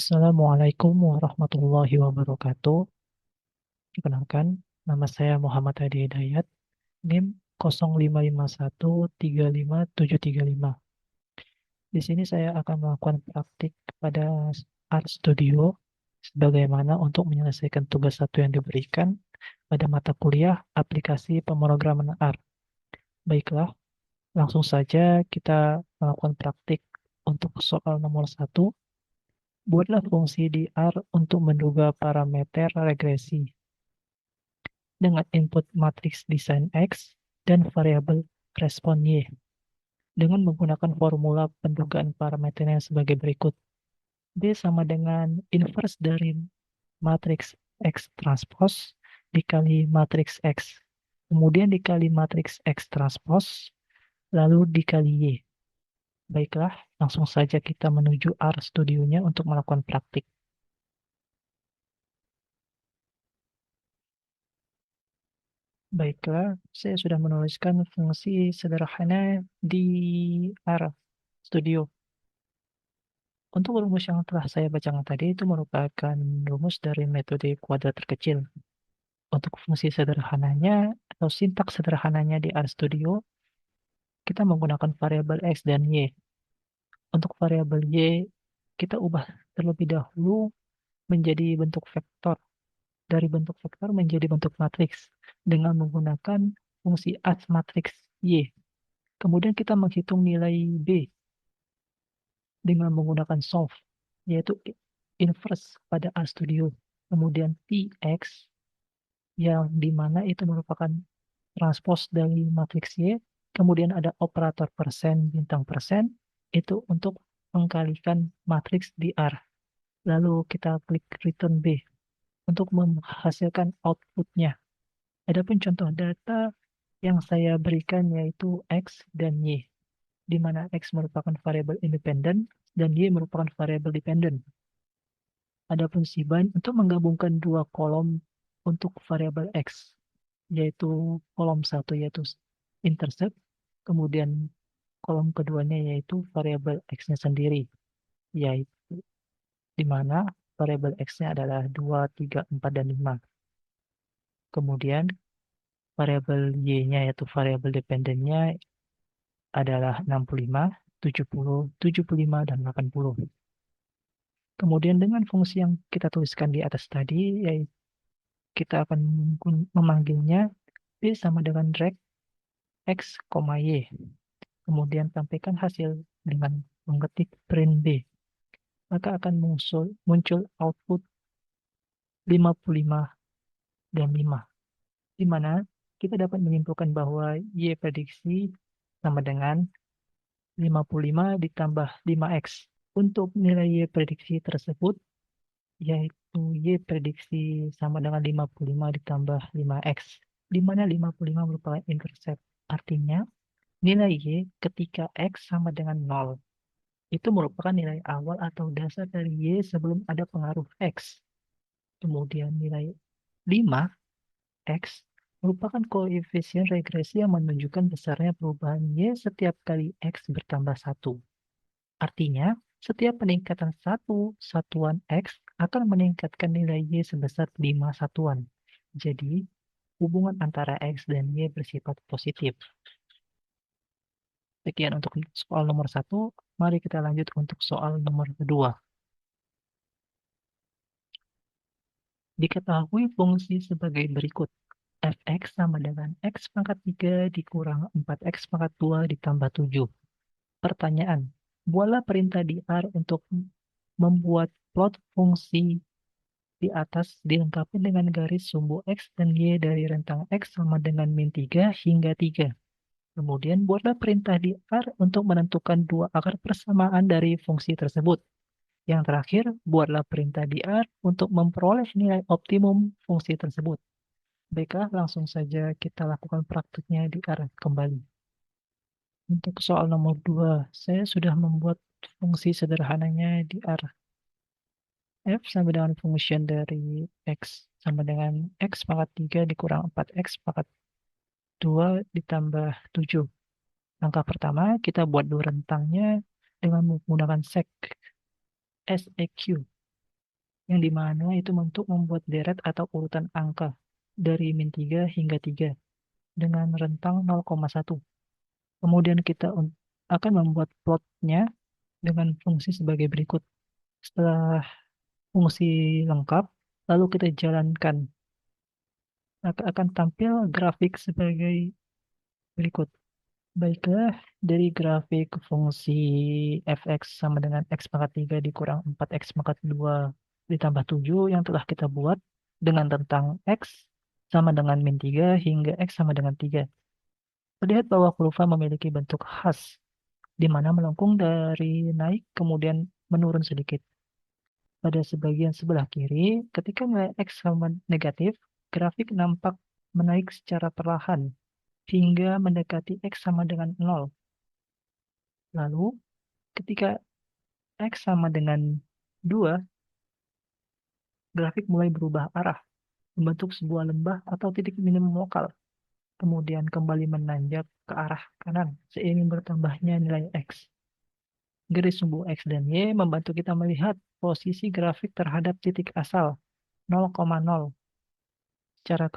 Assalamualaikum warahmatullahi wabarakatuh. Perkenalkan, nama saya Muhammad Hadi Hidayat, NIM 0551357735. Di sini saya akan melakukan praktik pada Art Studio sebagaimana untuk menyelesaikan tugas satu yang diberikan pada mata kuliah aplikasi pemrograman art. Baiklah, langsung saja kita melakukan praktik untuk soal nomor 1. Buatlah fungsi di R untuk menduga parameter regresi dengan input matriks desain X dan variabel respon Y dengan menggunakan formula pendugaan parameternya sebagai berikut. B sama dengan inverse dari matriks X transpose dikali matriks X, kemudian dikali matriks X transpose, lalu dikali Y. Baiklah, langsung saja kita menuju R Studio-nya untuk melakukan praktik. Baiklah, saya sudah menuliskan fungsi sederhana di R Studio. Untuk rumus yang telah saya bacakan tadi itu merupakan rumus dari metode kuadrat terkecil. Untuk fungsi sederhananya atau sintaks sederhananya di R Studio, kita menggunakan variabel X dan Y. Untuk variabel Y, kita ubah terlebih dahulu menjadi bentuk vektor. Dari bentuk vektor menjadi bentuk matriks dengan menggunakan fungsi add matriks Y. Kemudian kita menghitung nilai B dengan menggunakan solve, yaitu inverse pada RStudio. Kemudian Tx, yang dimana itu merupakan transpose dari matriks Y. Kemudian ada operator persen, bintang persen, itu untuk mengkalikan matriks di R. Lalu kita klik return B untuk menghasilkan outputnya. Adapun contoh data yang saya berikan yaitu X dan Y, di mana X merupakan variabel independen dan Y merupakan variabel dependen. Adapun Siban untuk menggabungkan dua kolom untuk variabel X, yaitu kolom satu yaitu intercept, kemudian kolom keduanya yaitu variabel X-nya sendiri, yaitu di mana variabel X-nya adalah 2, 3, 4, dan 5. Kemudian variabel Y-nya yaitu variabel dependennya adalah 65, 70, 75, dan 80. Kemudian dengan fungsi yang kita tuliskan di atas tadi, yaitu kita akan memanggilnya B sama dengan rect X, Y. Kemudian sampaikan hasil dengan mengetik print B. Maka akan muncul output 55 dan 5. Di mana kita dapat menyimpulkan bahwa Y prediksi sama dengan 55 ditambah 5X. Untuk nilai Y prediksi tersebut, yaitu Y prediksi sama dengan 55 ditambah 5X, di mana 55 merupakan intercept. Artinya, nilai Y ketika X sama dengan 0, itu merupakan nilai awal atau dasar dari Y sebelum ada pengaruh X. Kemudian nilai 5X merupakan koefisien regresi yang menunjukkan besarnya perubahan Y setiap kali X bertambah 1. Artinya, setiap peningkatan satu satuan X akan meningkatkan nilai Y sebesar 5 satuan. Jadi, hubungan antara X dan Y bersifat positif. Sekian untuk soal nomor 1. Mari kita lanjut untuk soal nomor 2. Diketahui fungsi sebagai berikut. Fx sama dengan X pangkat 3 dikurang 4X pangkat 2 ditambah 7. Pertanyaan, buatlah perintah di R untuk membuat plot fungsi di atas dilengkapi dengan garis sumbu X dan Y dari rentang X sama dengan min 3 hingga 3. Kemudian buatlah perintah di R untuk menentukan dua akar persamaan dari fungsi tersebut. Yang terakhir, buatlah perintah di R untuk memperoleh nilai optimum fungsi tersebut. Baiklah, langsung saja kita lakukan praktiknya di R kembali. Untuk soal nomor 2, saya sudah membuat fungsi sederhananya di R. F sama dengan function dari X sama dengan X pangkat 3 dikurang 4X pangkat 2 ditambah 7. Langkah pertama, kita buat dua rentangnya dengan menggunakan seq. yang dimana itu untuk membuat deret atau urutan angka dari min 3 hingga 3 dengan rentang 0,1. Kemudian kita akan membuat plotnya dengan fungsi sebagai berikut. Setelah fungsi lengkap, lalu kita jalankan, maka akan tampil grafik sebagai berikut. Baiklah, dari grafik fungsi fx sama dengan x pangkat 3 dikurang 4x pangkat 2 ditambah 7 yang telah kita buat dengan rentang x sama dengan min 3 hingga x sama dengan 3. Terlihat bahwa kurva memiliki bentuk khas, di mana melengkung dari naik kemudian menurun sedikit. Pada sebagian sebelah kiri, ketika nilai x sama negatif, grafik nampak menaik secara perlahan hingga mendekati x sama dengan 0. Lalu, ketika x sama dengan 2, grafik mulai berubah arah, membentuk sebuah lembah atau titik minimum lokal, kemudian kembali menanjak ke arah kanan seiring bertambahnya nilai x. Garis sumbu x dan y membantu kita melihat posisi grafik terhadap titik asal 0,0. Secara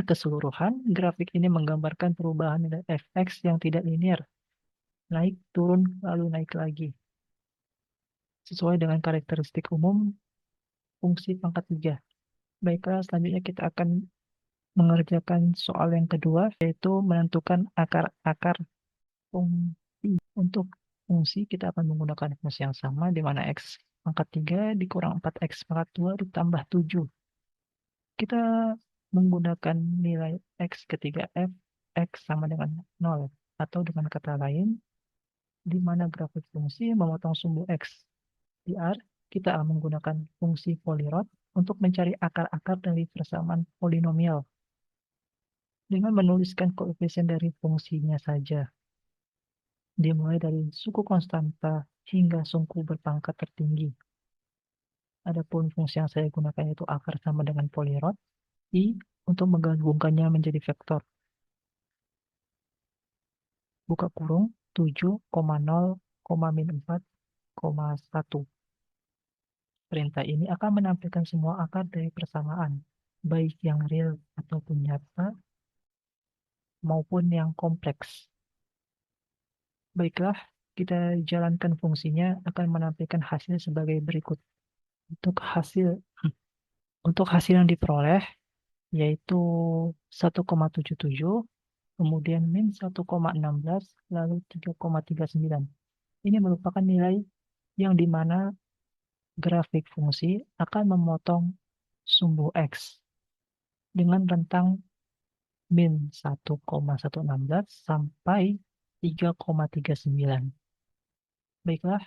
keseluruhan, grafik ini menggambarkan perubahan nilai fx yang tidak linear, naik turun lalu naik lagi, sesuai dengan karakteristik umum fungsi pangkat 3. Baiklah, selanjutnya kita akan mengerjakan soal yang kedua, yaitu menentukan akar-akar fungsi. Untuk fungsi, kita akan menggunakan fungsi yang sama, di mana x pangkat 3 dikurang 4x pangkat 2 ditambah 7. Kita menggunakan nilai x ketiga f, x sama dengan 0. Atau dengan kata lain, di mana grafik fungsi memotong sumbu x. Di R, kita menggunakan fungsi polirot untuk mencari akar-akar dari persamaan polinomial dengan menuliskan koefisien dari fungsinya saja, dimulai dari suku konstanta hingga suku berpangkat tertinggi. Adapun fungsi yang saya gunakan yaitu akar sama dengan polirot, I, untuk menggabungkannya menjadi vektor. Buka kurung, 7,0,-4,1. Perintah ini akan menampilkan semua akar dari persamaan, baik yang real ataupun nyata, maupun yang kompleks. Baiklah, kita jalankan fungsinya akan menampilkan hasil sebagai berikut. Untuk hasil yang diperoleh, yaitu 1,77, kemudian min 1,16, lalu 3,39. Ini merupakan nilai yang dimana grafik fungsi akan memotong sumbu x dengan rentang min 1,116 sampai 3,39. Baiklah,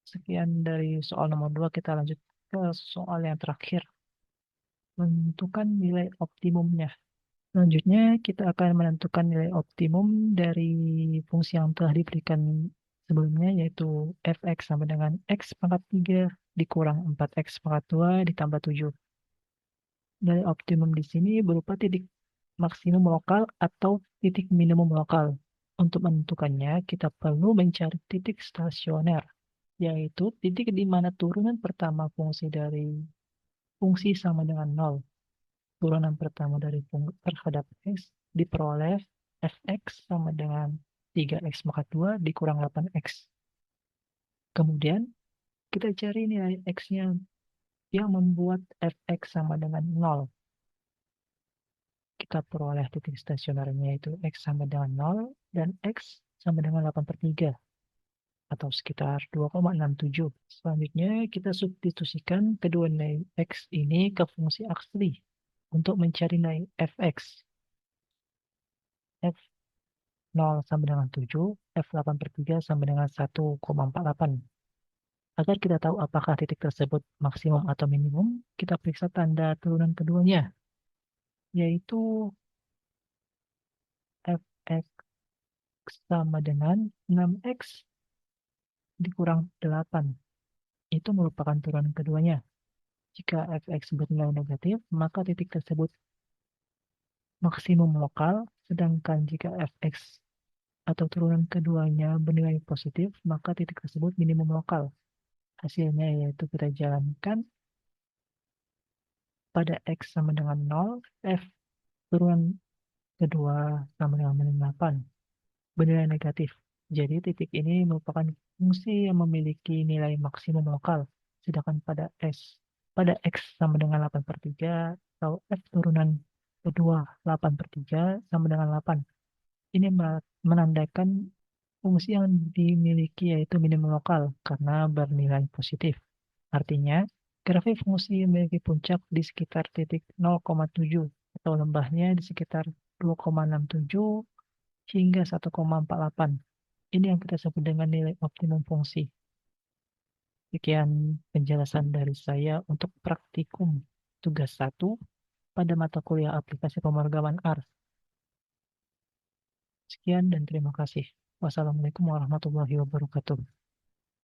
sekian dari soal nomor 2, kita lanjut ke soal yang terakhir. Menentukan nilai optimumnya. Selanjutnya, kita akan menentukan nilai optimum dari fungsi yang telah diberikan sebelumnya, yaitu fx sama dengan x pangkat 3 dikurang 4x pangkat 2 ditambah 7. Nilai optimum di sini berupa titik maksimum lokal atau titik minimum lokal. Untuk menentukannya, kita perlu mencari titik stasioner, yaitu titik di mana turunan pertama fungsi dari fungsi sama dengan 0. Turunan pertama dari terhadap x diperoleh fx sama dengan 3x pangkat 2 dikurang 8x. Kemudian, kita cari nilai x-nya yang membuat fx sama dengan 0. Kita peroleh titik stasionernya yaitu x sama dengan 0 dan x sama dengan 8/3 atau sekitar 2,67. Selanjutnya, kita substitusikan kedua nilai x ini ke fungsi asli untuk mencari nilai fx. F0 sama dengan 7, F8/3 sama dengan 1,48. Agar kita tahu apakah titik tersebut maksimum atau minimum, kita periksa tanda turunan keduanya, yaitu fx sama dengan 6x dikurang 8. Itu merupakan turunan keduanya. Jika fx bernilai negatif, maka titik tersebut maksimum lokal, sedangkan jika fx atau turunan keduanya bernilai positif, maka titik tersebut minimum lokal. Hasilnya yaitu kita jalankan pada X sama dengan 0, F turunan kedua sama dengan min 8. Bernilai negatif. Jadi titik ini merupakan fungsi yang memiliki nilai maksimum lokal. Sedangkan pada X sama dengan 8/3 atau F turunan kedua 8/3 sama dengan 8. Ini menandakan fungsi yang dimiliki yaitu minimum lokal karena bernilai positif. Artinya, grafik fungsi memiliki puncak di sekitar titik 0,7 atau lembahnya di sekitar 2,67 hingga 1,48. Ini yang kita sebut dengan nilai optimum fungsi. Sekian penjelasan dari saya untuk praktikum tugas 1 pada mata kuliah aplikasi pemrograman R. Sekian dan terima kasih. Wassalamualaikum warahmatullahi wabarakatuh.